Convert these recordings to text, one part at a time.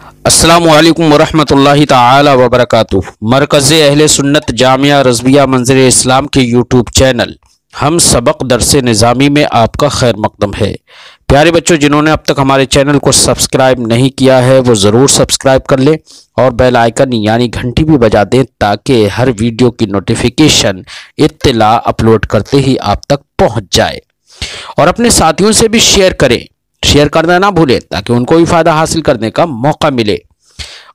السلام علیکم ورحمۃ اللہ تعالی وبرکاتہ۔ مرکز اہل سنت جامعہ رضویہ منظر اسلام کے یوٹیوب چینل ہم سبق درس نظامی میں آپ کا خیر مقدم ہے۔ پیارے بچوں، جنہوں نے اب تک ہمارے چینل کو سبسکرائب نہیں کیا ہے وہ ضرور سبسکرائب کر لیں اور بیل آئیکن یعنی گھنٹی بھی بجا دیں تاکہ ہر ویڈیو کی نوٹیفیکیشن اطلاع اپلوڈ کرتے ہی آپ تک پہنچ جائے، اور اپنے ساتھیوں سے بھی شیئر کرنا نہ بھولیں تاکہ ان کو بھی فائدہ حاصل کرنے کا موقع ملے،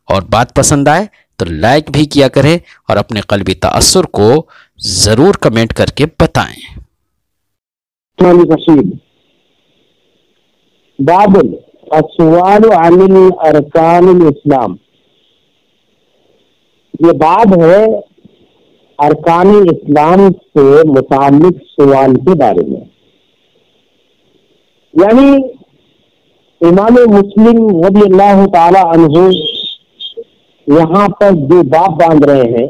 اور بات پسند آئے تو لائک بھی کیا کریں اور اپنے قلبی تاثر کو ضرور کمنٹ کر کے بتائیں۔ باب السؤال عن ارکان الاسلام، یہ باب ہے ارکان اسلام سے متعلق سوال کے بارے میں۔ یعنی امام مسلم رضی اللہ تعالی عنہ یہاں پر جو باب باندھ رہے ہیں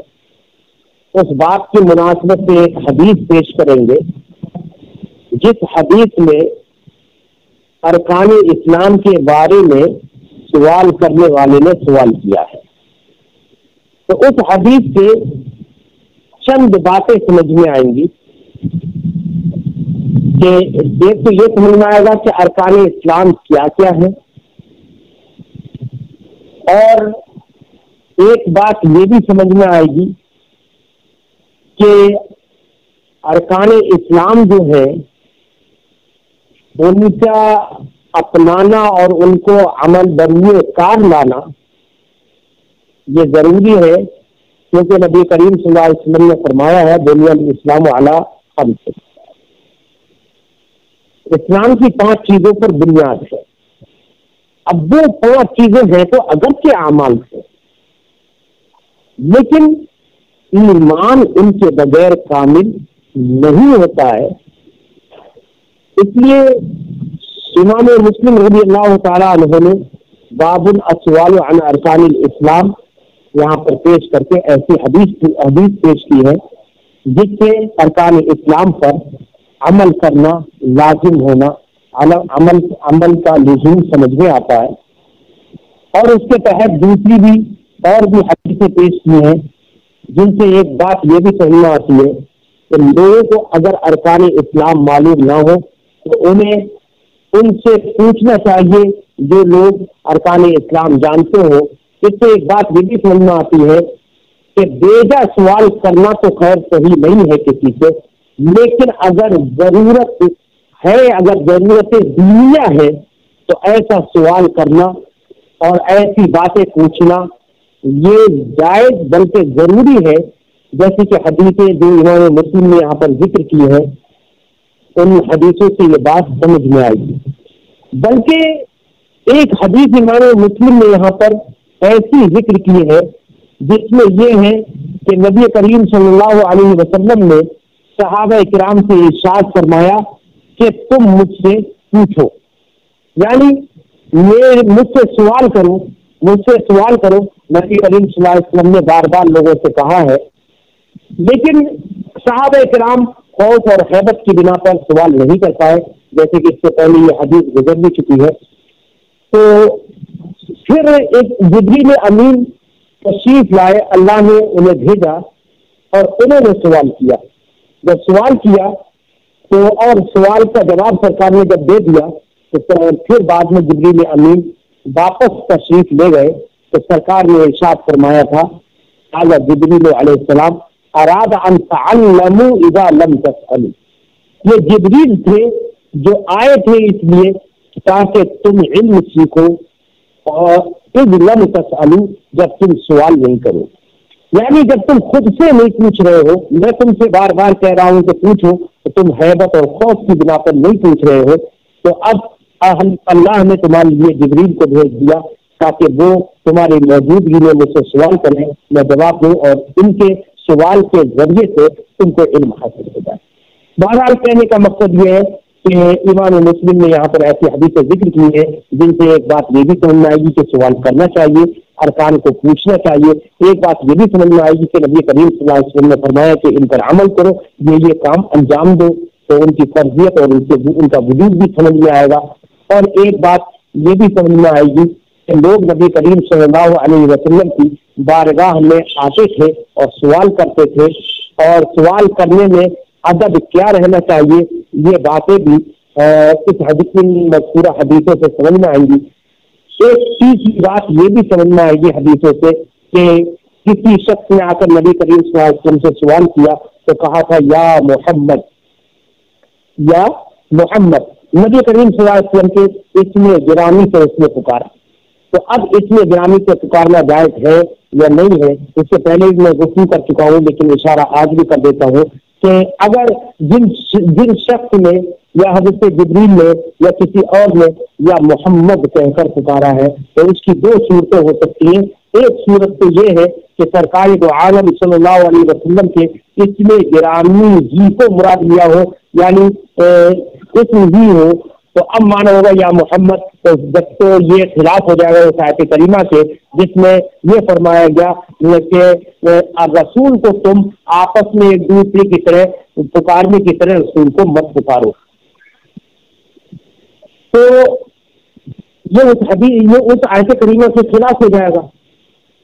اس باب کی مناسبت سے ایک حدیث پیش کریں گے، جس حدیث میں ارکان اسلام کے بارے میں سوال کرنے والے نے سوال کیا ہے۔ تو اس حدیث سے چند باتیں سمجھ میں آئیں گی کہ ایک تو یہ سمجھ میں آئے گا کہ ارکان اسلام کیا کیا ہے، اور ایک بات یہ بھی سمجھ میں آئے گی کہ ارکان اسلام جو ہے ان کا اپنانا اور ان کو عمل بروئے کار لانا یہ ضروری ہے، کیونکہ نبی کریم صلی اللہ علیہ وسلم نے فرمایا ہے بنی الاسلام علی خمس، اسلام کی 5 چیزوں پر بنیاد ہے۔ اب وہ 5 چیزیں ہیں تو اگرچہ اعمال سے، لیکن ایمان ان کے بغیر کامل نہیں ہوتا ہے۔ اس لیے امام مسلم رضی اللہ تعالی عنہ نے باب السؤال عن ارکان الاسلام یہاں پر پیش کر کے ایسی حدیث پیش کی ہے جس سے ارکان اسلام پر عمل کرنا لازم ہونا، عمل کا لزوم سمجھ میں آتا ہے۔ اور اس کے تحت دوسری بھی اور بھی حدیثیں پیش کی ہیں جن سے ایک بات یہ بھی سمجھ میں آتی ہے کہ لوگوں کو اگر ارکان اسلام معلوم نہ ہو تو انہیں ان سے پوچھنا چاہیے جو لوگ ارکان اسلام جانتے ہو۔ اس سے ایک بات یہ بھی سمجھ میں آتی ہے کہ بیجا سوال کرنا تو خیر صحیح نہیں ہے کسی سے، لیکن اگر ضرورت ہے، اگر ضرورت دینیا ہے تو ایسا سوال کرنا اور ایسی باتیں پوچھنا یہ جائز بلکہ ضروری ہے، جیسے کہ حدیثیں جو امام مسلم نے یہاں پر ذکر کی ہے ان حدیثوں سے یہ بات سمجھ میں آئے گی۔ بلکہ ایک حدیث امام مسلم نے یہاں پر ایسی ذکر کی ہے جس میں یہ ہے کہ نبی کریم صلی اللہ علیہ وسلم نے صحابہ کرام سے ارشاد فرمایا کہ تم مجھ سے پوچھو، یعنی مجھ سے سوال کرو۔ نبی کریم صلی اللہ علیہ وسلم نے بار بار لوگوں سے کہا ہے، لیکن صحابہ کرام خوف اور ہیبت کی بنا پر سوال نہیں کر پائے، جیسے کہ اس سے پہلے یہ حدیث گزر بھی چکی ہے۔ تو پھر ایک جبریل امین تشریف لائے، اللہ نے انہیں بھیجا اور انہوں نے سوال کیا۔ جب سوال کیا تو اور سوال کا جواب سرکار نے جب دے دیا تو پھر بعد میں جبریل امین واپس تشریف لے گئے تو سرکار نے ارشاد فرمایا تھا قال جبریل علیہ السلام اراد ان تعلموا اذا لم تسألوا، یہ جبریل تھے جو آئے تھے اس لیے تاکہ تم علم سیکھو، اور اذ لم تسألوا جب تم سوال نہیں کرو، یعنی جب تم خود سے نہیں پوچھ رہے ہو، میں تم سے بار بار کہہ رہا ہوں کہ پوچھو تو تم ہیبت اور خوف کی بنا پر نہیں پوچھ رہے ہو، تو اب اللہ نے تمہارے لیے جبریل کو بھیج دیا تاکہ وہ تمہاری موجودگی میں مجھ سے سوال کریں، میں جواب دوں اور ان کے سوال کے ذریعے سے تم کو علم حاصل ہو جائے۔ بہرحال کہنے کا مقصد یہ ہے کہ امام مسلم نے یہاں پر ایسی حدیثیں ذکر کی ہیں جن سے ایک بات یہ بھی سمجھ میں آئے گی کہ سوال کرنا چاہیے، ارکان کو پوچھنا چاہیے۔ ایک بات یہ بھی سمجھ میں آئے گی کہ نبی کریم صلی اللہ علیہ وسلم نے فرمایا کہ ان پر عمل کرو، یہ کام انجام دو، تو ان کی فرضیت اور ان کا وجود بھی سمجھ میں آئے گا۔ اور ایک بات یہ بھی سمجھ میں آئے گی कि लोग नबी करीम सल्लल्लाहु अलैहि वसल्लम की बारगाह में आते थे और सवाल करते थे, और सवाल करने में अदब क्या रहना चाहिए, ये बातें भी इस हदीस में मज़कूरा हदीसों से समझ में आएंगी। एक तीसरी बात ये भी समझ में आएगी हदीसों से कि किसी शख्स ने आकर नबी करीम सल्लल्लाहु अलैहि वसल्लम से सवाल किया तो कहा था या मोहम्मद, या मोहम्मद। नबी करीम सल्लल्लाहु अलैहि वसल्लम के इसमें गिरामी से उसने पुकारा। तो अब इसमें गिरामी से पुकारना जायज है या नहीं है, इससे पहले भी मैं गुफ्तगू कर चुका हूँ, लेकिन इशारा आज भी कर देता हूँ कि अगर जिन शख्स ने या हज़रत जिब्रील ने या किसी और ने या मोहम्मद कहकर पुकारा है तो उसकी दो सूरतें हो सकती हैं। एक सूरत तो ये है कि सरकार दो आलम सल्लल्लाहु अलैहि वसल्लम के इसमें गिरामी ही को मुराद लिया हो, यानी इसम ही हो, तो अब माना होगा या मोहम्मद, तो जब तो ये खिलाफ हो जाएगा उस आयत करीमा के जिसमें ये फरमाया गया कि रसूल को तुम आपस में एक दूसरे की तरह पुकारने की तरह रसूल को मत पुकारो। तो ये उस आयत करीमा के खिलाफ हो जाएगा।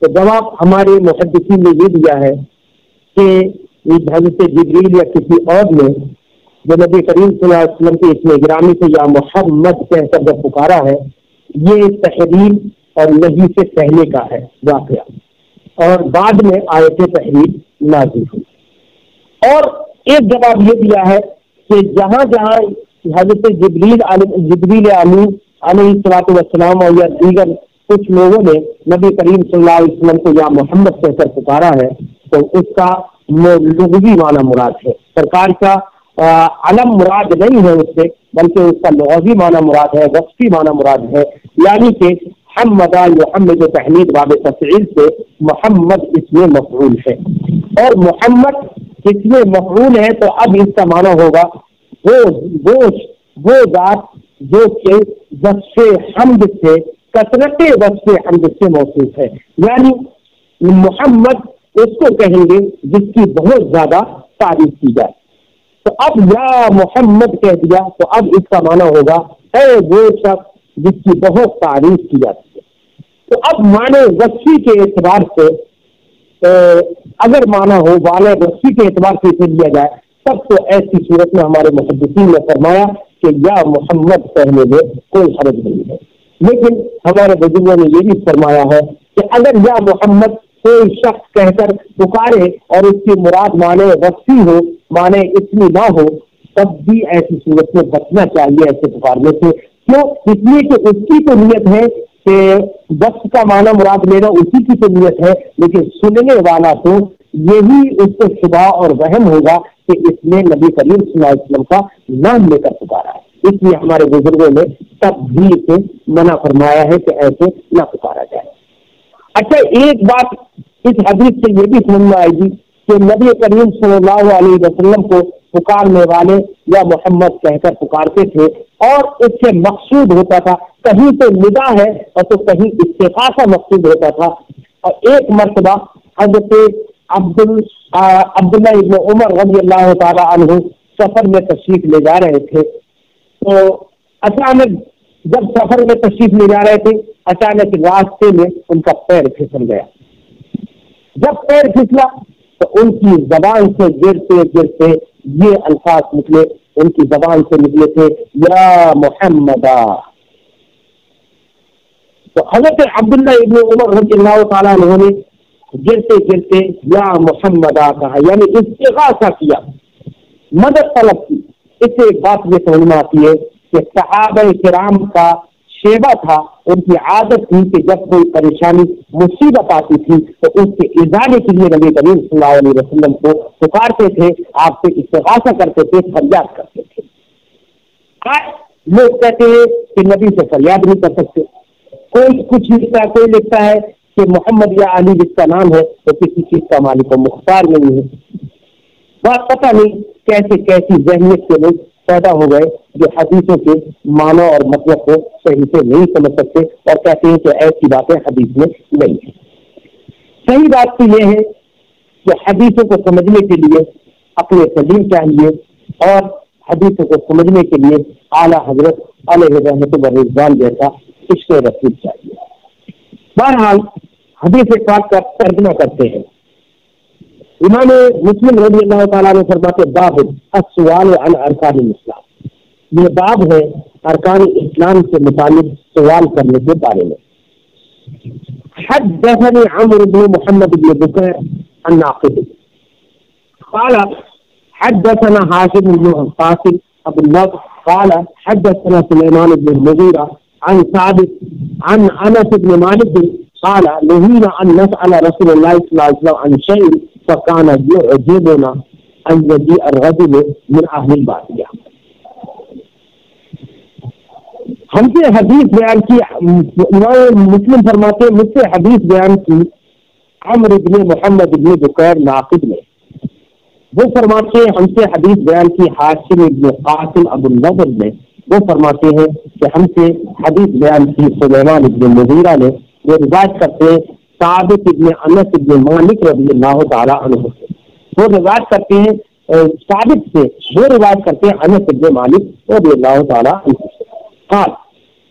तो जवाब हमारे मुहद्दिसीन ने ये दिया है कि हज़रत जिब्रील या किसी और ने जो नबी करीम सल्लल्लाहु अलैहि वसल्लम के इसमें गिरामी से या मोहम्मद कहकर जब पुकारा है, ये तहरीम और नही से पहले का है वाक़या, और बाद में आयत तहरीम नाज़िल हुई। और एक जवाब ये दिया है कि जहाँ जहाँ हज़रत जिब्रील अमीन अलैहिस्सलातु वस्सलाम और या दीगर कुछ लोगों ने नबी करीम सल्लल्लाहु अलैहि वसल्लम को या मोहम्मद कहकर पुकारा है तो उसका लुग़वी माना मुराद है। सरकार का अलम मुराद नहीं है उससे, बल्कि उसका लुग़वी माना मुराद है, वक्फ़ी माना मुराद है। यानी कि हम्मदा मुहम्मद तहमीद बाब तफ़ईल से मोहम्मद इसमें मफ़ऊल है, और मोहम्मद इसमें मफ़ऊल है तो अब इसका माना होगा वो ज़ात जो कि वस्फ़े हम्द से कसरते वस्फ़े हम्द से मौसूफ है। यानी मोहम्मद उसको कहेंगे जिसकी बहुत ज्यादा तारीफ की जाए। तो अब या मोहम्मद कह दिया तो अब इसका माना होगा है वो शख्स जिसकी बहुत तारीफ की जाती है। तो अब माने वस्फ़ी के एतबार से अगर माना हो वाले वस्फ़ी के एतबार से इसे लिया जाए तब तो ऐसी सूरत में हमारे मुहद्दिसीन ने फरमाया कि या मोहम्मद कहने में कोई हर्ज नहीं है। लेकिन हमारे बुजुर्गों ने ये भी फरमाया है कि अगर या मोहम्मद कोई शख्स कहकर पुकारे और उसकी मुराद माने वस्फ़ी हो, माने इतनी ना हो, तब भी ऐसी सूरत में बचना चाहिए ऐसे पुकारने से। क्यों? इसलिए कि उसकी तो नियत है कि वस्फ़ का माना मुराद लेना, उसी की तो नियत है, लेकिन सुनने वाला तो यही उसको शुबा और वहम होगा कि इसने नबी करीम सल्लल्लाहु अलैहि वसल्लम का नाम लेकर पुकारा है। इसलिए हमारे बुजुर्गों ने तब भी इसे मना फरमाया है कि ऐसे ना पुकारा जाए। अच्छा, एक बात इस हदीस से ये भी समझ में आएगी कि नबी करीम सल्लल्लाहु अलैहि वसल्लम को पुकारने वाले या मोहम्मद कहकर पुकारते थे और उससे मकसूद होता था, कहीं तो निदा है और तो कहीं इस्तिग़ासा मकसूद होता था। और एक मर्तबा हज़रत अब्दुल्ला इब्न उमर रज़ियल्लाहु ताला अन्हु सफर में तशरीफ ले जा रहे थे, तो अचानक जब सफर में तशरीफ ले जा रहे थे अचानक रास्ते में उनका पैर फिसल गया। जब पैर फिसला तो उनकी जबान से गिरते गिरते ये अल्फाज निकले, उनकी जबान से निकले थे या मोहम्मदा। तो हज़रत अब्दुल्ला इब्न उमर रज़ियल्लाहु ताला अन्हु ने गिरते गिरते या मोहम्मदा कहा, यानी इस्तिग़ासा किया, मदद तलब की। इससे एक बात ये समझ में आती है कि सहाबा किराम का शेवा था, उनकी आदत थी कि जब कोई परेशानी मुसीबत आती थी तो उसके इज़ाले के लिए नबी करीम सल्लल्लाहु अलैहि वसल्लम को पुकारते थे, आपसे इस्तिग़ासा करते थे, फरियाद करते थे। आज लोग कहते हैं कि नबी से फरियाद नहीं कर सकते, कोई कुछ लिखता है, कोई लिखता है कि मोहम्मद या अली जिसका नाम है तो किसी चीज का मालिक मुख्तार नहीं है। बात पता नहीं कैसे कैसी जहनियत के लोग पैदा हो गए जो हदीसों के मानो और मतलब को सही से नहीं समझ सकते और कहते हैं कि ऐसी बातें हदीस में नहीं है। सही बात तो यह है कि हदीसों को समझने के लिए अपने सलीम चाहिए और हदीसों को समझने के लिए आला हजरत अलैहि रहमत व रिज़वान जैसा इश्क़ रसूल चाहिए। बहरहाल हदीस पाक का तर्जुमा करते हैं। इमाम मुस्लिम रज़ी अल्लाह तआला अन्हु फरमाते बाब अस्सवाल अन अरकान इस्लाम, ये बाब है अरकान इस्लाम से मुतालिक सवाल करने के बारे में। हद्दसनी अम्र बिन मुहम्मद बिन बुकैर अन्नाक़िदी قال حدثنا हाशिम बिन क़ासिम अबू नज़्र قال حدثنا सुलैमान बिन मुगीरा عن ثابت عن أنس بن مالك قال نهينا أن نسأل رسول الله صلى الله عليه وسلم عن شيء فكان يعجبنا أن يجيء الرجل من أهل البادية। हमसे हदीस बयान की, मुस्लिम फरमाते मुझसे हदीस बयान की अम्र इब्न मोहम्मद इब्न बुकैर नाक़िद ने, वो फरमाते हैं हमसे हदीस बयान की हाशिम इब्न क़ासिम अबू नज़्र ने, वो फरमाते हैं कि हमसे हदीस बयान की सुलैमान इब्न मुगीरा ने, वो रिवायत करते हैं साबित इब्न अनस इब्न मालिक रज़ियल्लाहु तआला अन्हु से, वो रिवायत करते हैं साबित से, वो रिवायत करते हैं अनस इब्न मालिक रज़ियल्लाहु तआला अन्हु से। क़ाल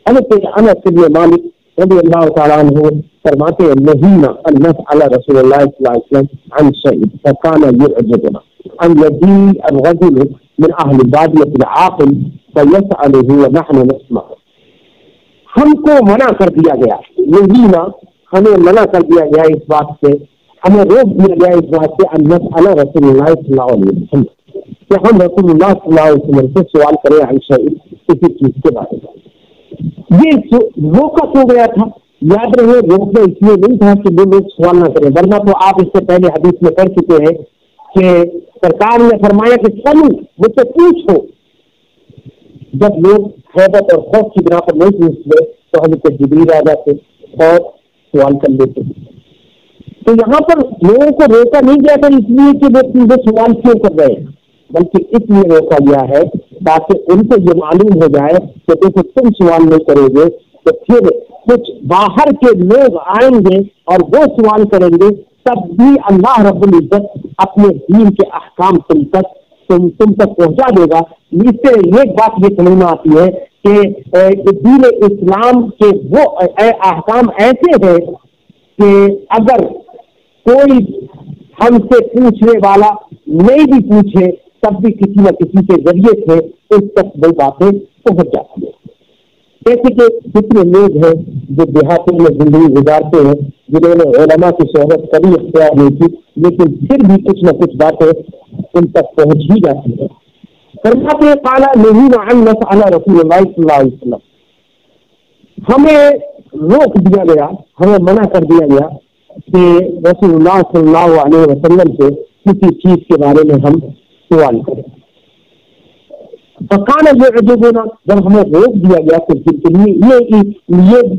अनस इब्न मालिक रज़ियल्लाहु तआला अन्हु फरमाते हैं नहीना अन नसअल रसूलुल्लाह सल्लल्लाहु अलैहि वसल्लम अन शैइन फकान युअजिबुना अन यजी अर्रजुल मिन अहल बादियत आक़िल फयसअलुहु व नहनु नस्मअ। हमको मना कर दिया गया, नहीना हमें मना कर दिया गया इस बात से, हमें रोक दिया गया इस बात से अन नसअल रसूलुल्लाह सल्लल्लाहु अलैहि वसल्लम कि हम रसूलुल्लाह सल्लल्लाहु अलैहि वसल्लम से सवाल करें अन शैइन, किसी चीज के बारे में। ये रोका हो गया था, याद रहे रोकना इसलिए नहीं था कि वो लोग सवाल ना करें, वरना तो आप इससे पहले हदीस में पढ़ चुके हैं कि सरकार ने फरमाया कि चलो मुझसे पूछो। जब लोग हैबत और खौफ की बिना पर नहीं पूछते तो हजरत जिब्रील आ जाते और सवाल कर लेते। तो यहाँ पर लोगों को रोका नहीं गया था इसलिए कि वो सवाल क्यों कर रहे हैं, बल्कि इसलिए रोका गया है ताकि उनको ये मालूम हो जाए कि देखो तुम सवाल नहीं करोगे तो फिर कुछ बाहर के लोग आएंगे और वो सवाल करेंगे, तब भी अल्लाह रब्बुल इज्जत अपने दीन के अहकाम तुम तक पहुंचा देगा। इससे एक बात ये समझ में आती है कि दीन इस्लाम के वो अहकाम ऐसे हैं कि अगर कोई हमसे पूछने वाला नहीं भी पूछे तब भी किसी न किसी के जरिए से उस तक वो बातें पहुंच जाती है। जैसे कि कितने लोग हैं जो देहातों में जिंदगी गुजारते हैं, जिन्होंने उलमा की सोहबत कभी इख्तियार नहीं की, लेकिन फिर भी कुछ न कुछ बातें उन तक पहुंच ही जाती है। फरमाते काला नहीना अन नसअल रसूलुल्लाह सल्लल्लाहु अलैहि वसल्लम, हमें रोक दिया गया, हमें मना कर दिया गया कि रसूलुल्लाह सल्लल्लाहु अलैहि वसल्लम से किसी चीज के बारे में हम सवाल करें। फकान युअजिबुना, जब हमें रोक दिया गया तो ये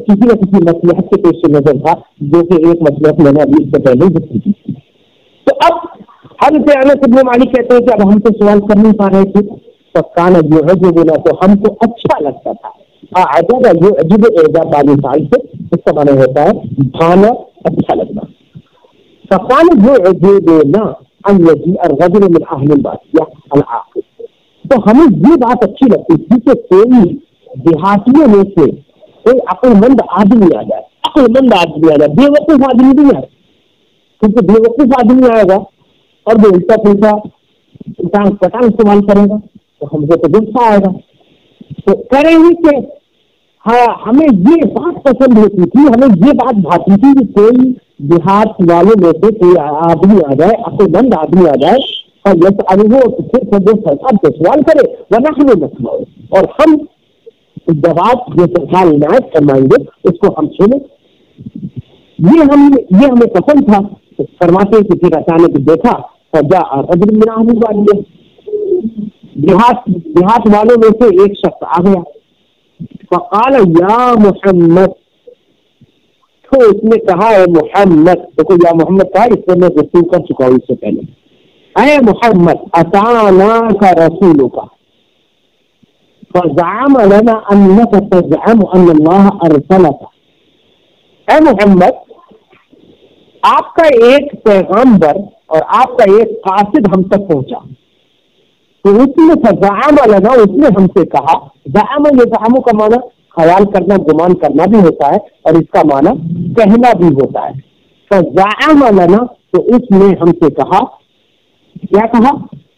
किसी न किसी मसलहत के पेश नजर था, जो कि एक मसलहत मैंने अभी इससे पहले जिक्र की। तो अब हज़रत अनस इब्न मालिक कहते हैं कि अब हम तो सवाल कर नहीं पा रहे थे, फकान युअजिबुना, तो हमको अच्छा लगता था। अजब युअजिबु एजाब वाली साल से इसका माने होता है भाना, अच्छा लगना। फकान युअजिबुना अन यजी अर्रजुल मिन अहलिल बादिया अल आक़िल, तो हमें ये बात अच्छी लगती थी कि कोई देहातियों में से कोई अक्लमंद आदमी आ जाए, अक्लमंद आदमी आ जाए, बेवकूफ आदमी नहीं आए, क्योंकि बेवकूफ आदमी आएगा और वो उल्टा पुल्टा पटांग इस्तेमाल करेगा तो हमको तो गुस्सा आएगा। तो करेंगे कि हाँ, हमें ये बात पसंद होती थी, हमें ये बात भाती थी कि कोई देहात वालों में से कोई आदमी आ जाए, अक्लमंद आदमी आ जाए और जैसे अनुभव तो फिर सरकार को सवाल करे वरना हमें नस्मा, और हम जवाब जो सरकार इनायत फरमाएंगे उसको हम सुने। ये हमें पसंद था। तो फरमाते कि फिर अचानक देखा और देहात वालों में से एक शख्स आ गया, फकाल या मोहम्मद, तो उसने कहा है मोहम्मद, देखो या मोहम्मद कहा, इससे मैं गुफ्तगू कर चुका हूँ इससे पहले। ऐ मोहम्मद अताना का रसूल का फज़अम लना अन्नका तज़अम अन्न अल्लाह अरसलका, ऐ मोहम्मद आपका एक पैगंबर और आपका एक कासिद हम तक पहुंचा। तो उसने फज़अम लना, उसने हमसे कहा, ज़अम ये ज़अम का माना ख्याल करना, गुमान करना भी होता है और इसका माना कहना भी होता है। फज़अम लना, तो उसने हमसे कहा, क्या कहा?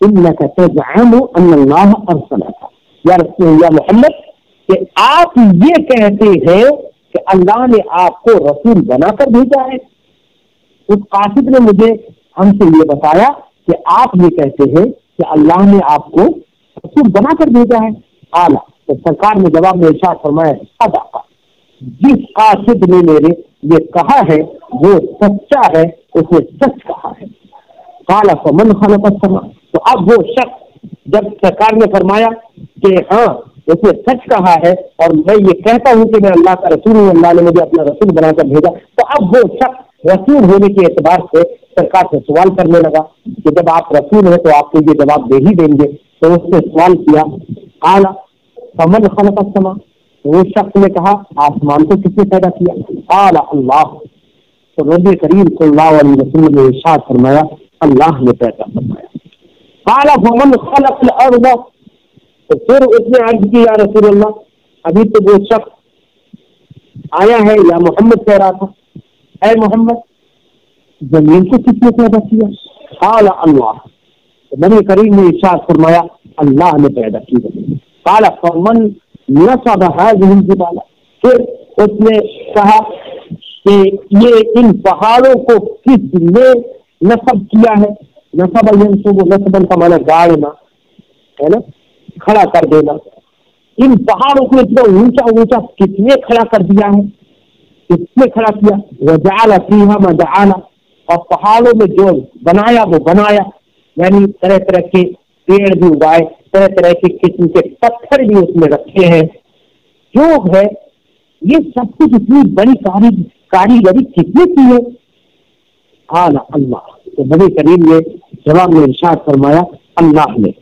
इन्नका तज़अमु अन्नल्लाह अरसलका, या मोहम्मद, कि आप ये कहते हैं कि अल्लाह ने आपको रसूल बनाकर भेजा है। उस कासिद ने मुझे हमसे ये बताया कि आप ये कहते हैं कि अल्लाह ने आपको रसूल बनाकर भेजा है। आला, तो सरकार ने जवाब में इरशाद फरमाया, सदाका, जिस कासिद ने मेरे ये कहा है वो सच्चा है, उसने सच कहा है। काला फमन खलक़ अस्समा, तो अब वो शख्स, जब सरकार ने फरमाया कि हाँ उसने सच कहा है और मैं ये कहता हूँ कि मैं अल्लाह का रसूल हूँ, अल्लाह ने मुझे अपना रसूल बनाकर भेजा, तो अब वो शख्स रसूल होने के एतबार से सरकार से सवाल करने लगा कि जब आप रसूल हैं तो आपको ये जवाब दे ही देंगे। तो उसने सवाल किया, आला फमन खलक़ अस्समा, वो शख्स ने कहा आसमान को किसने पैदा किया? आला अल्लाह, तो नबी करीम सल्लल्लाहु अलैहि वसल्लम ने इरशाद फरमाया, अल्लाह ने पैदा फरमाया। आला फमन खलक़ल अर्ज़, तो फिर उसने अर्ज की, या रसूल अल्लाह, अभी तो वो शख्स आया है या मोहम्मद कह रहा था, ऐ मोहम्मद जमीन को किसने पैदा किया? काला अल्लाह, तो नबी करीम ने इरशाद फरमाया, अल्लाह ने पैदा की जमीन। काला फमन नसब हाज़िहिल जिबाल, फिर उसने कहा कि ये इन पहाड़ों को किसने नसब किया है? नसब यंसुब, नसबन का माना गाड़ना है ना, खड़ा कर देना। इन पहाड़ों को इतना ऊंचा ऊंचा किसने खड़ा कर दिया है? किसने खड़ा किया? वजअल फीहा मजअला, और पहाड़ों में जो बनाया वो बनाया, यानी तरह तरह के पेड़ भी उगाए, तरह तरह के किस्म के पत्थर भी उसमें रखे हैं। जो है ये सब कुछ इतनी बड़ी कारीगरी किसने की है? आला अल्लाह, तो नबी करीम ने जवाब में इरशाद फरमाया, अल्लाह ने।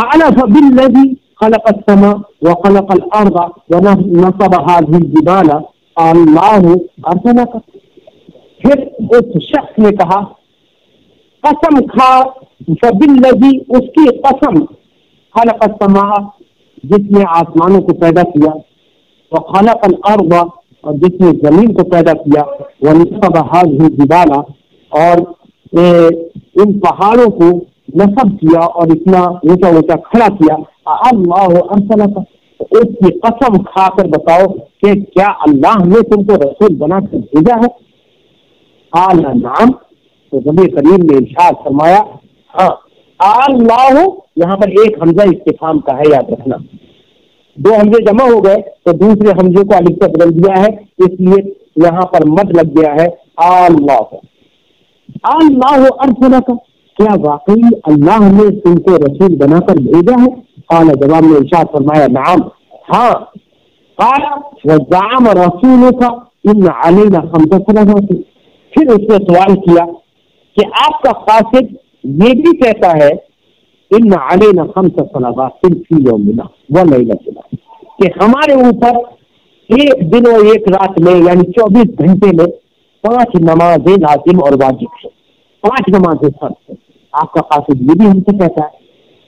आला फबिल्लज़ी खलक़ अस्समा व खलक़ल अर्ज़ व नसब हाज़िहिल जिबाल अल्लाहु अरसलका, फिर उस शख्स ने कहा, कसम खा, फबिल्लज़ी, उसकी कसम, खलक़ अस्समा, जिसने आसमानों को पैदा किया, व खलक़ल अर्ज़, और जिसने जमीन को पैदा किया, व नसब हाज़िहिल जिबाल, और इन पहाड़ों को नसब किया और इतना ऊंचा ऊंचा खड़ा किया, अल्लाह अरसलका, तो उसकी कसम खाकर बताओ कि क्या अल्लाह ने तुमको रसूल बनाकर भेजा है? आला नाम, तो नबी करीम ने इरशाद फरमाया, हाँ। अल्लाह, यहाँ पर एक हमजा इस्तिफाम का है, याद रखना। दो हमजे जमा हो गए तो दूसरे हमजे को अलिफ से बदल दिया है, इसलिए यहाँ पर मद लग गया है। अल्लाह, अल्लाह अरसलका, क्या वाकई अल्लाह ने तुमको रसूल बनाकर भेजा है? काला, जवाब में इरशाद फरमाया, नाम, हाँ। काला वज़अम रसूलुका इन्न अलैना खम्स सलावात, फिर उसने सवाल किया कि आपका कासिद ये भी कहता है, इन्न अलैना खम्स सलावात फी यौमिना व लैलतिना, कि हमारे ऊपर एक दिन और एक रात में यानी 24 घंटे में 5 नमाजें लाजिम और वाजिब है, 5 नमाजें फर्ज है। आपका कासिद ये भी हमसे कहता है।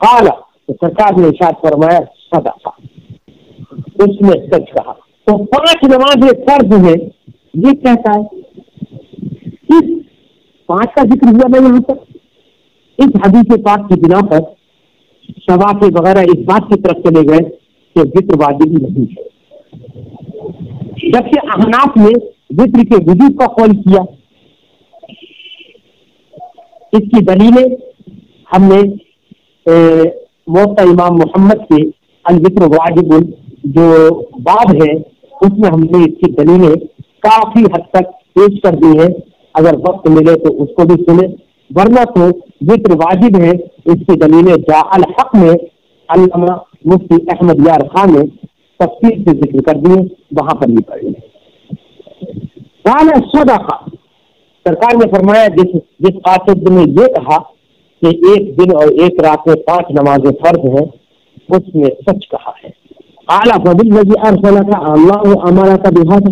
काला, तो सरकार ने इरशाद फरमाया, सदाका, उसने सच कहा। तो 5 नमाजें फर्ज है ये कहता है। इस 5 का जिक्र हुआ ना यहाँ पर, इस हदीस पाक की बिना पर शवाफ़ी वगैरह इस बात की तरफ चले गए कि जिक्र वाजिब नहीं है, जबकि अहनाफ ने जिक्र के वजूब का कौल किया। इसकी दलीलें हमने मुवत्ता इमाम मोहम्मद के अल-जिक्र वाजिबुल जो बाब है उसमें हमने इसकी दलीलें काफी हद तक पेश कर दी है। अगर वक्त मिले तो उसको भी सुने, वरना तो जिक्र वाजिब है इसकी दलीलें जा अल हक में अल्लामा मुफ्ती अहमद यार खान ने तफसील से जिक्र कर दिए, वहां पर भी पढ़े। सदाका, सरकार ने फरमाया, जिस कासिद ने ये कहा कि एक दिन और एक रात में 5 नमाजें फर्ज है, उसने सच कहा है। आला फबिल्लज़ी अरसलका अल्लाहु अमरका बिहाज़ा,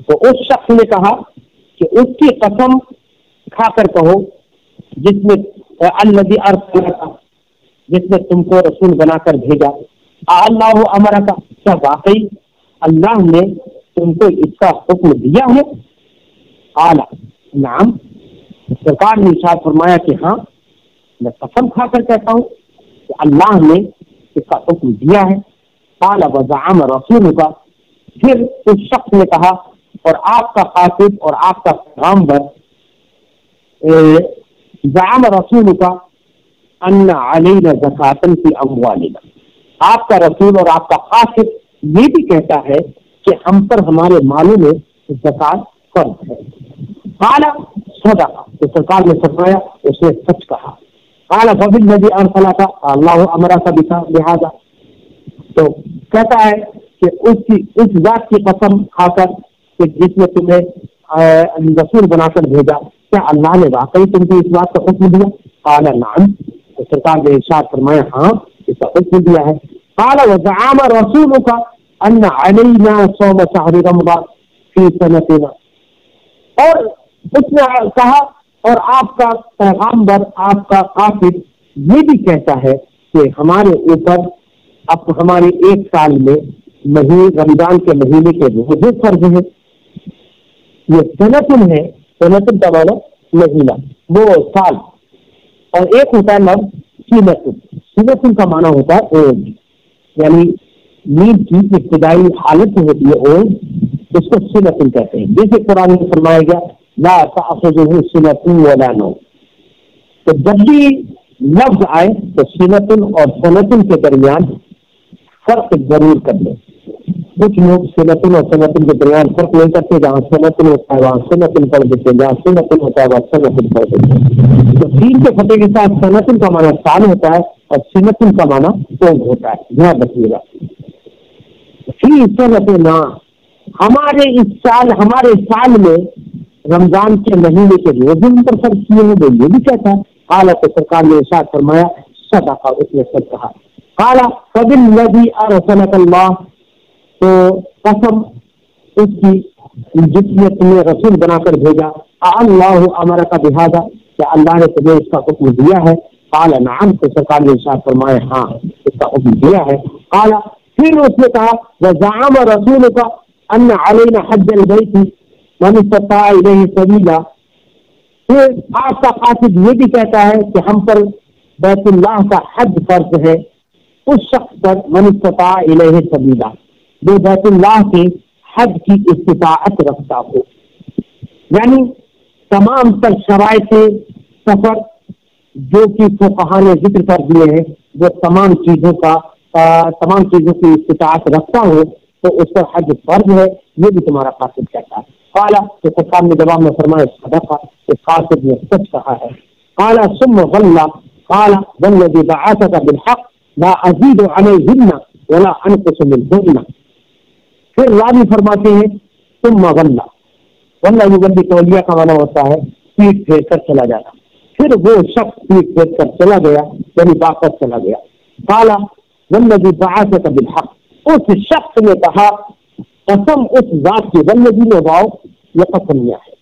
तो उस शख्स ने कहा कि उसकी कसम खाकर कहो जिसने अल्लज़ी अरसलका, जिसने तुमको रसूल बनाकर भेजा, अल्लाह अमरा का, क्या वाकई अल्लाह ने तुमको इसका हुक्म दिया है? आला नाम, सरकार ने इरशाद फरमाया कि हाँ, मैं कसम खाकर कहता हूँ कि अल्लाह ने इसका हुक्म दिया है। आला वज़अम रसूल का, फिर उस शख्स ने कहा और आपका कातिब और आपका पैगंबर ज़अम रसूल का अन्ना अलैना ज़कातन फी अम्वालिना, आपका रसूल और आपका कातिब ये भी कहता है कि हम पर हमारे मालों में ज़कात फर्ज है। काला सदका, तो सरकार ने फरमाया उसने सच कहा। काला फबिल नबी अरसला का अल्लाह अमरा का लिहाजा, तो कहता है कि उस जात की कसम खाकर कि जिसने तुम्हें रसूल बनाकर भेजा, क्या अल्लाह ने वाकई तुमको इस बात का हुक्म दिया? काला नाम, तो सरकार ने इरशाद फरमाया हाँ, इसका हुक्म दिया है। काला वज़अम रसूल का अन्ना अलैना सौम शहर रमज़ान फी सनतिना, और उसने कहा और आपका पैगंबर आपका कातिब ये भी कहता है कि हमारे ऊपर अब हमारे एक साल में रमजान के महीने के रोजे फर्ज है। ये सनतुन है, सनतुन का माना महीना, वो साल, और एक होता है लफ्ज़ सीनतुन, सीनतुन का माना होता है ओज, यानी नींद की इब्तिदाई हालत होती है ओज, उसको सीनतुन कहते हैं। जैसे कुरान में फरमाया गया ला ताखुजुहु सिनतुन वला नौम, तो जब भी लफ्ज आए तो सीनतुन और सनतुन के दरमियान फर्क जरूर कर ले। कुछ लोग सीनतुन और सनतुन के दरमियान फर्क नहीं करते, जहाँ सनतुन होता है वहाँ सीनतुन पढ़ देते हैं, जहाँ सीनतुन होता है वहाँ सनतुन पढ़ देते हैं। तो सीन के फतेह के साथ सनतुन का माना साल होता है और सीनतुन का माना ओज होता है, ध्यान रखिएगा। फी सनतिना, हमारे साल में रमजान के महीने के रोजे पर फर्ज किए हैं, वो ये भी कहता है। हालांकि सरकार ने इरशाद फरमाया सदका, उसने सच कहा। काला फबिल नबी अरसलक अल्लाह, तो कसम उसकी जिसने तुम्हें रसूल बनाकर भेजा। अल्लाह अमरा का बिहाजा, क्या अल्लाह ने तुम्हें इसका हुक्म दिया है? काला नाम, तो सरकार ने इरशाद फरमाया हाँ, इसका हुक्म दिया है। काला, फिर उसने कहा वज़अम रसूल का अन्ना अलैना हज्जल बैती मन इस्तता इलैहि सबीला, फिर आपका कातिब ये भी कहता है कि हम पर बैतुल्लाह का हज फर्ज है उस शख्स पर मन इस्तता इलैहि सबीला, जो बैतुल्लाह के हज की इस्तिताअत रखता हो। यानी तमाम तर शराइत सफर जो कि फुक़हा ने जिक्र कर दिए हैं, वो तमाम चीजों की इस्तिताअत रखता हो तो उस पर हज फर्ज है, ये भी तुम्हारा कातिब कहता है। काला, तो सरकार ने जवाब में फरमाया सदका, तो कातिब ने सच कहा है। काला सुम्मा वल्ला, काला वल्लज़ी बअसका बिलहक़ ला अज़ीदु अलैहिन्ना वला अनक़ुसु मिनहुन्ना, फिर रावी फरमाते हैं सुम्मा वल्ला, वल्ला युवल्ली तौलिया का माना होता है पीठ फेर कर चला जाना, फिर वो शख्स पीठ फेर कर चला गया, यानी वापस चला गया। काला वल्लज़ी बअसका बिलहक़, उस शख्स ने कहा कसम उस जात की, वल्लज़ी ने वाव ये कसमिया है,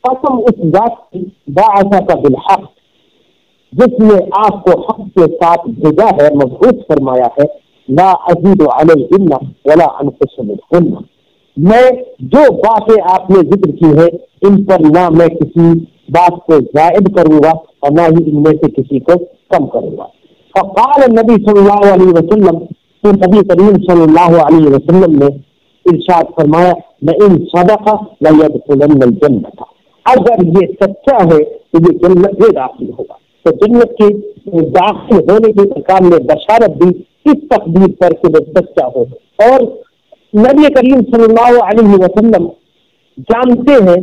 कसम उस जात की बअसका बिलहक़, जिसने आपको हक के साथ भेजा है, मबऊस फरमाया है। ला अज़ीदु अलैहिन्ना वला अनक़ुसु मिनहुन्ना, मैं जो बातें आपने जिक्र की है इन पर ना मैं किसी बात को ज़ायद करूंगा और ना ही इनमें से किसी को कम करूंगा। फ़क़ाल नबी सल्लल्लाहु अलैहि वसल्लम, तो नबी करीम सल्लल्लाहु अलैहि वसल्लम ने इरशाद फरमाया लइन सदक़ा लयदखुलन्नल जन्नत, अगर ये सच्चा है तो ये जन्नत में दाखिल होगा। तो जन्नत के दाखिल होने की सरकार ने बशारत दी इस तकदीर पर कि वो सच्चा हो। और नबी करीम सल्लल्लाहु अलैहि वसल्लम जानते हैं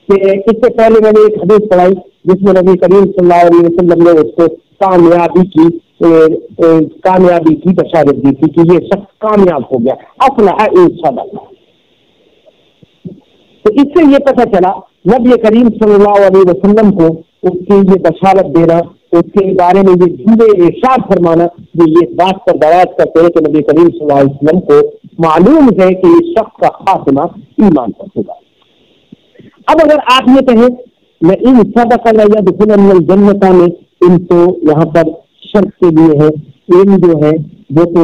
कि इससे पहले मैंने एक हदीस पढ़ाई जिसमें नबी करीम सल्लल्लाहु अलैहि वसल्लम ने उसको कामयाबी की बशारत दी थी कि ये शख्स कामयाब हो गया, अफलह इंशाअल्लाह। तो इससे ये पता चला नबी करीम सल्लल्लाहु अलैहि वसल्लम को उसकी ये बशारत देना, उसके बारे में ये जुमले इरशाद फरमाना, ये बात पर दराज करते हैं कि नबी करीम सल्लल्लाहु अलैहि वसल्लम को मालूम है कि इस शख्स का खात्मा ईमान पर होगा। अब अगर आप ये कहें मैं इन सदका लयदखुलन्नल जन्नत में, इन तो यहाँ पर शर्त के लिए है, इन जो है वो तो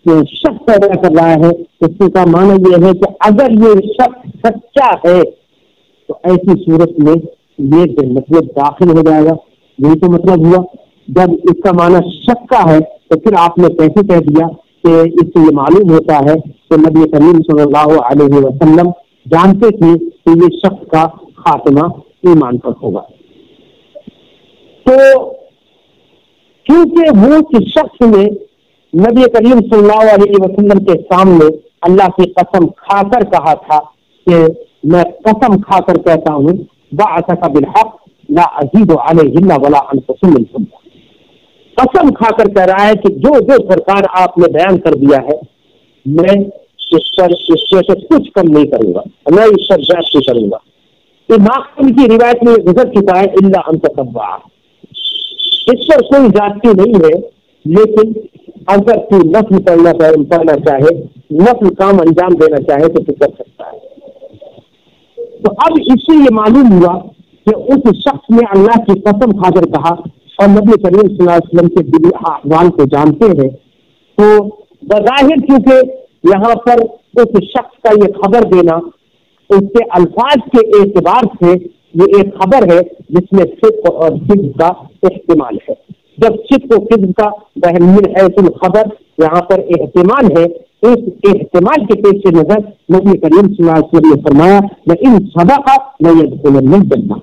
शक पैदा कर रहा है, इसके का माना यह है कि अगर ये शक सच्चा है तो ऐसी सूरत में ये जन्नत में दाखिल हो जाएगा। यही तो मतलब हुआ। जब इसका माना शक का है तो फिर आपने कैसे कह दिया कि इससे ये मालूम होता है कि नबी करीम सल्लल्लाहु अलैहि वसल्लम जानते थे कि ये शक का खात्मा ईमान पर होगा। तो क्योंकि वो उस शख्स ने नबी करीम सल्लल्लाहु अलैहि वसल्लम के सामने अल्लाह की कसम खाकर कहा था कि मैं कसम खाकर कहता हूँ बअसका बिलहक ला अज़ीदु अलैहि वला अनकुसु मिन, कसम खाकर कह रहा है कि जो जो सरकार आपने बयान कर दिया है मैं इससे कुछ कम नहीं करूंगा, मैं इस पर ज्यादा नहीं करूंगा। इमाम की रिवायत में गुजर चुका है इल्ला अन ततब्बा, इस पर कोई जाति नहीं है, लेकिन अगर तू नस्ल पढ़ना चाहे, नस्ल काम अंजाम देना चाहे तो तू कर सकता है। तो अब इससे ये मालूम हुआ कि उस शख्स ने अल्लाह की कसम खाकर कहा और नबी करीम सल्लल्लाहु अलैहि वसल्लम के दिली अहवाल को जानते हैं, तो बज़ाहिर क्योंकि यहाँ पर उस शख्स का ये खबर देना उसके अल्फाज के एतबार से ये एक खबर है जिसमें सिद्क और किज़्ब का इस्तेमाल है। जब सिद्क और किज़्ब का बहन खबर यहाँ पर एहतिमाल है, इस एहतिमाल के पेश नजर नबी करीम सल्लल्लाहु अलैहि वसल्लम ने फरमाया मैं इन सबका मैं यदखुलुल जन्नह,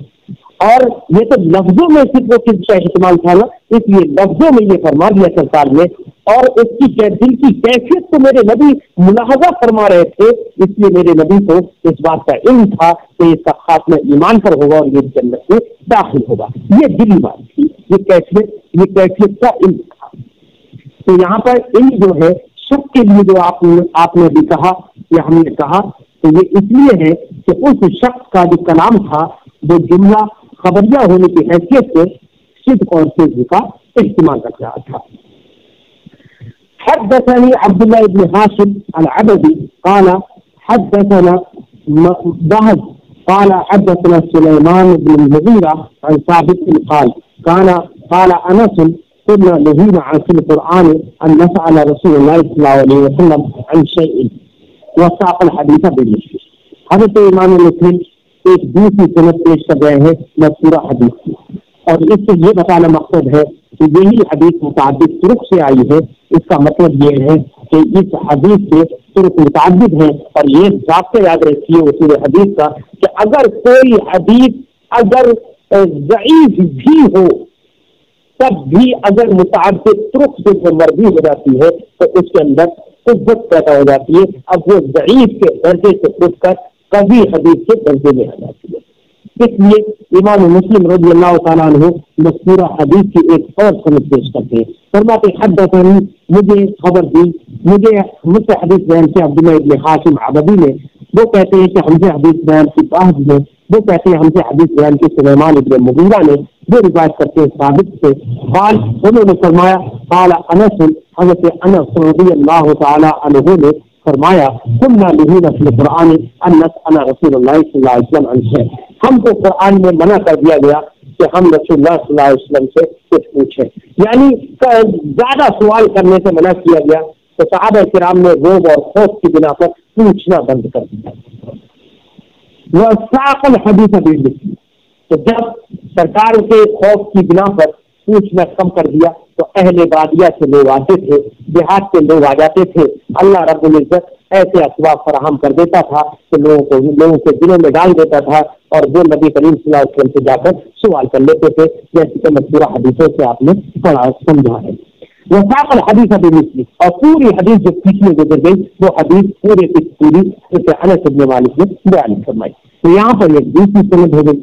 और ये तो लफ्जों में सिद्क और किज़्ब का इस्तेमाल था ना, इसलिए लफ्जों में ये फरमा दिया सरकार ने, और उसकी दिल की कैफियत तो मेरे नबी मुलाहजा फरमा रहे थे, इसलिए मेरे नबी को इस बात का इल्म था कि इसका खात्मा ईमान पर होगा और ये जन्नत में दाखिल होगा। ये दिली बात थी, ये कैफियत का इल्म था। तो यहाँ पर इल्म जो है शक के लिए जो आपने भी कहा या हमने कहा, तो ये इसलिए है कि उस शख्स का जो कलाम था वो जुमला खबरिया होने की हैसियत से सिद्क और किज़्ब का इस्तेमाल कर रहा था। हदसनी अब्दुल्लाह इब्न हाशिम अल-अबदी क़ाल हदसना बहज क़ाल हदसना सुलैमान इब्न मुगीरा अन साबित क़ाल क़ाल अनस कुन्ना नहीना अन क़ुरआन अन नसअल रसूलुल्लाह सल्लल्लाहु अलैहि वसल्लम अन शैइन व साक़ल हदीस बिल। हज़रत इमाम मुस्लिम एक दूसरी सनद पेश कर रहे हैं मज़कूरा हदीस की, और इससे ये बताना मकसद है कि यही हदीस मुताबिक तुरुक से आई है। इसका मतलब ये है कि इस हदीस के तुरुक मुताबिक है, और ये ज़ाब्ता याद रखिए उसूल हदीस का कि अगर कोई हदीस अगर ज़ईफ भी हो तब भी अगर मुताबिक तुरुक से मरवी हो जाती है तो उसके अंदर कुव्वत पैदा हो जाती है। अब वो ज़ईफ के दर्जे से उठकर कभी हदीस के दर्जे में आ जाती है। इसलिए इमाम मुस्लिम रज़ियल्लाहु तआला अन्हु मज़कूरा हदीस की एक और सनद पेश करते हैं। फरमाते हदसनी, मुझे खबर दी, मुझसे हदीस बयान की अब्दुल्लाह इब्न हाशिम अबदी ने, वो कहते हैं कि हमसे हदीस बयान की बाहज ने, वो कहते हैं हमसे हदीस बयान की सुलैमान इब्न मुगीरा ने, वो रिवायत करते हैं साबित से। क़ाल, उन्होंने फरमाया क़ाल अनस, हज़रत अनस रज़ियल्लाहु तआला अन्हु ने फरमाया कुन्ना नहीना फिल क़ुरआन अन नसअल रसूलुल्लाह सल्लल्लाहु अलैहि वसल्लम अन शै, हमको कुरान में मना कर दिया गया कि हम रसूलुल्लाह सल्लल्लाहु अलैहि वसल्लम से कुछ पूछें, यानी ज्यादा सवाल करने से मना किया गया। तो सहाबा किराम ने रोब और खौफ की बिना पर पूछना बंद कर दिया। वह साक़ल हदीस बिल, तो जब सरकार के खौफ की बिना पर पूछना कम कर दिया तो अहले बादिया से लोग आते थे, देहात के लोग आ जाते थे। अल्लाह रब्बुल इज्जत ऐसे असबाब फराहम कर देता था कि लोगों के दिलों में डाल देता था, और वो नबी करीम सल्लल्लाहु अलैहि वसल्लम से जाकर सवाल कर लेते थे, जैसे कि मज़कूरा हदीसों से आपने पढ़ा समझा है। वो साक़ल हदीस बिल, और पूरी हदीस जो पीछे गुजर गई वो हदीस पूरी जैसे अनस इब्न मालिक ने बयान फरमाई। तो यहाँ पर एक दूसरी सनद हो गई।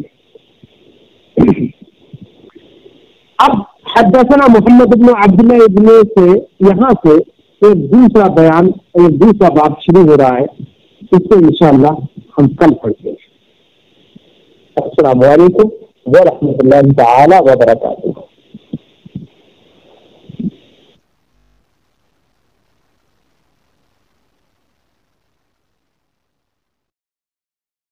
अब हदसना मोहम्मद इब्न अब्दुल्लाह इब्न से यहाँ से एक दूसरा बयान, एक दूसरा बात शुरू हो रहा है, इसको इंशाअल्लाह हम कल पढ़ते हैं। अस्सलामु अलैकुम व रहमतुल्लाहि तआला व बरकातहू।